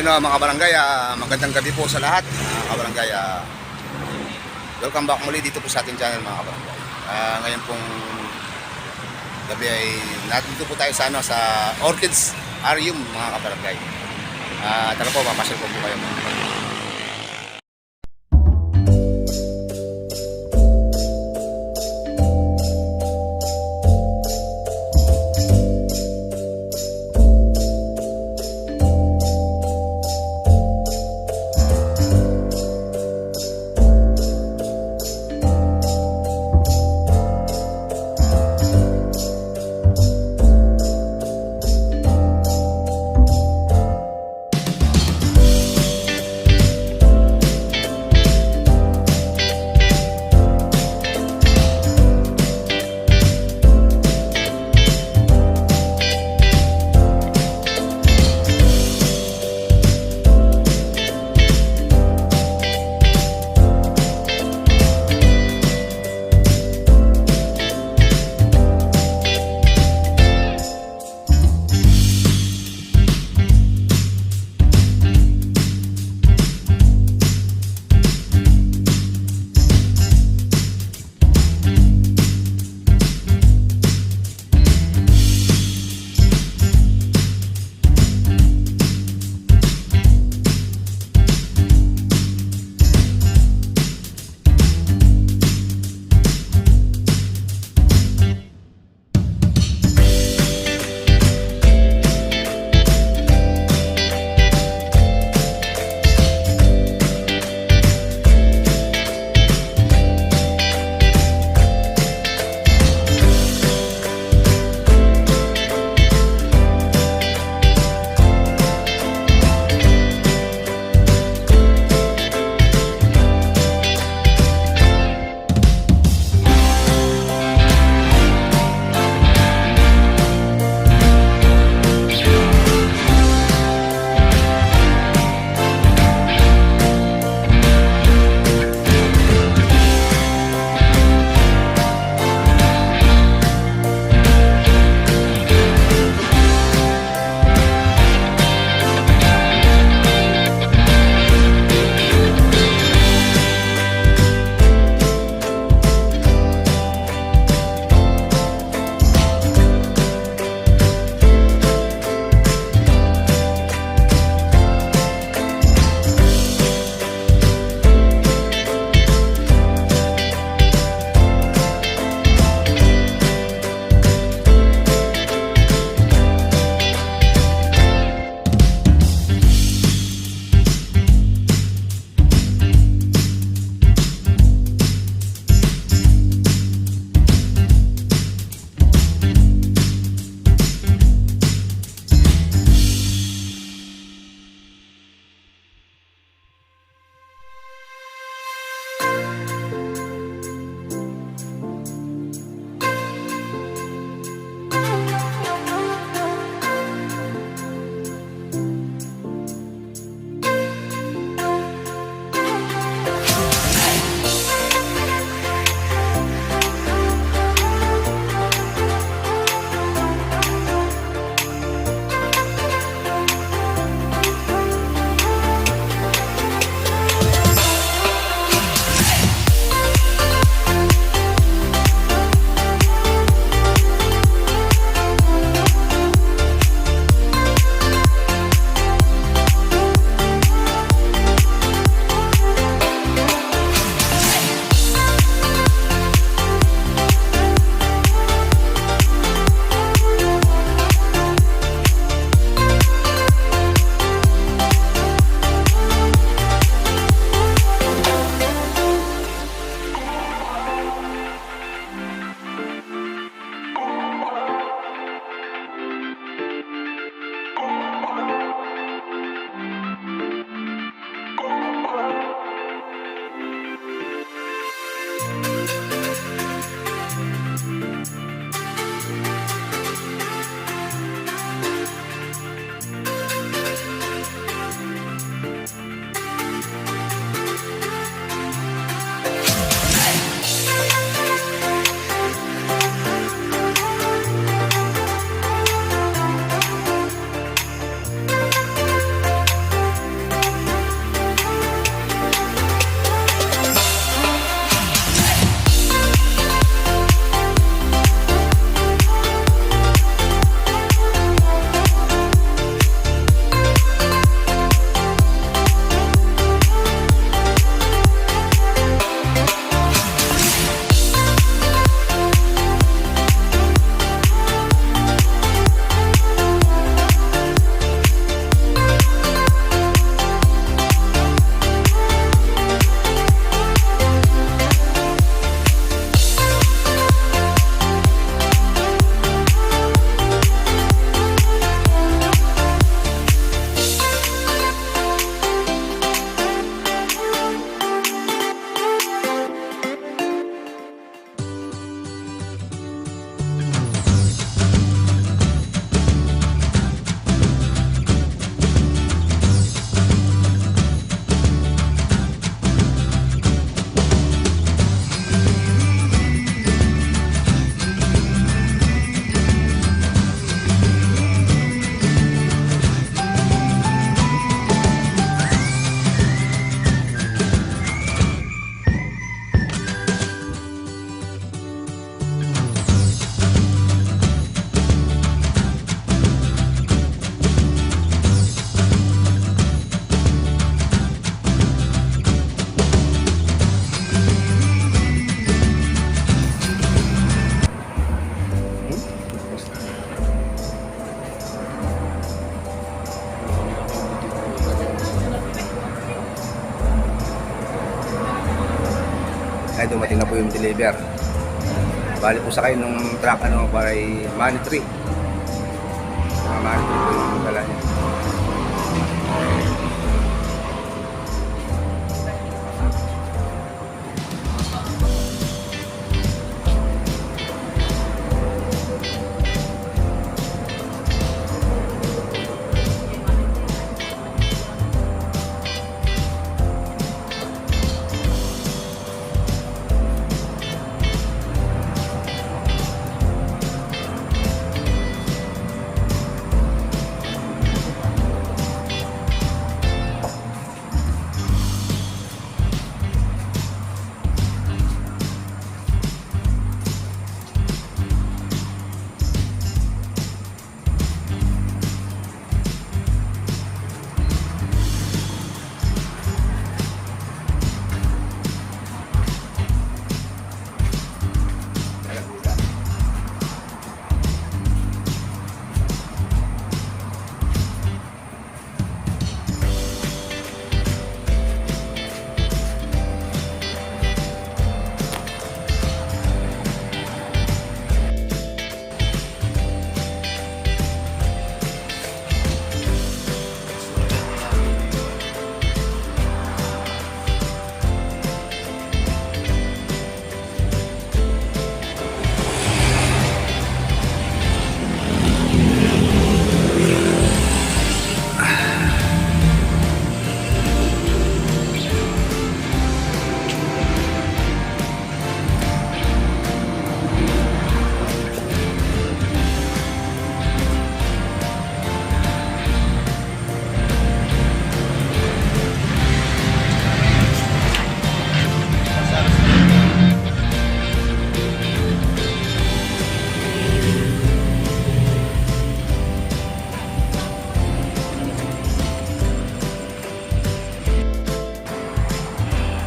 Ayun mga barangay, magandang gabi po sa lahat. Mga kabarangay, welcome back muli dito po sa ating channel mga kabarangay. Ngayon pong gabi ay nandito po tayo sa, sa Orchids Arium mga kabarangay. Tara po, mamasyal po kayo mga kabarangay. ay dumating na po yung deliver. Bali po sa kayo nung truck para money tree. Mga money tree po yung dala niya.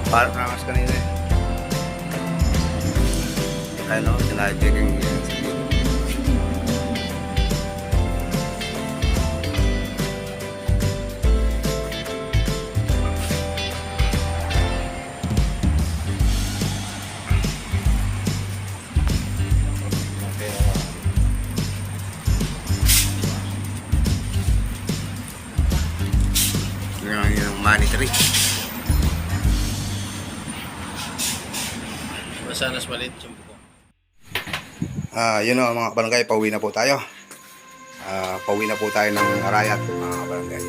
Parang nakas kanina eh. Ano, sinadyagang yan. Yan yung money tree. Masanas maliit yung buko. Yun o mga barangay, pauwi na po tayo. Pauwi na po tayo ng Arayat mga barangay.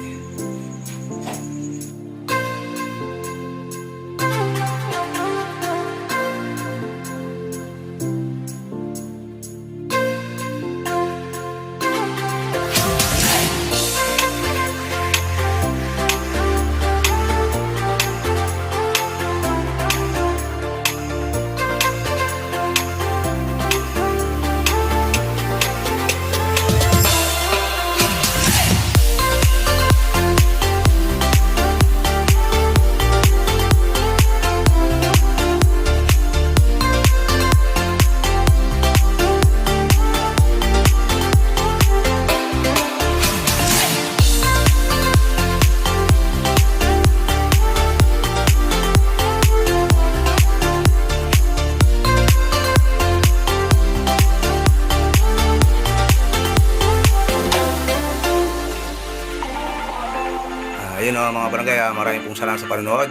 Ayun o mga barangay, maraming pong salamat sa panonood.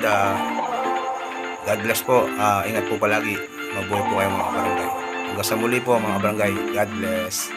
God bless po. Ingat po palagi. Mabuhay po kayo mga barangay. Hanggang sa muli po mga barangay. God bless.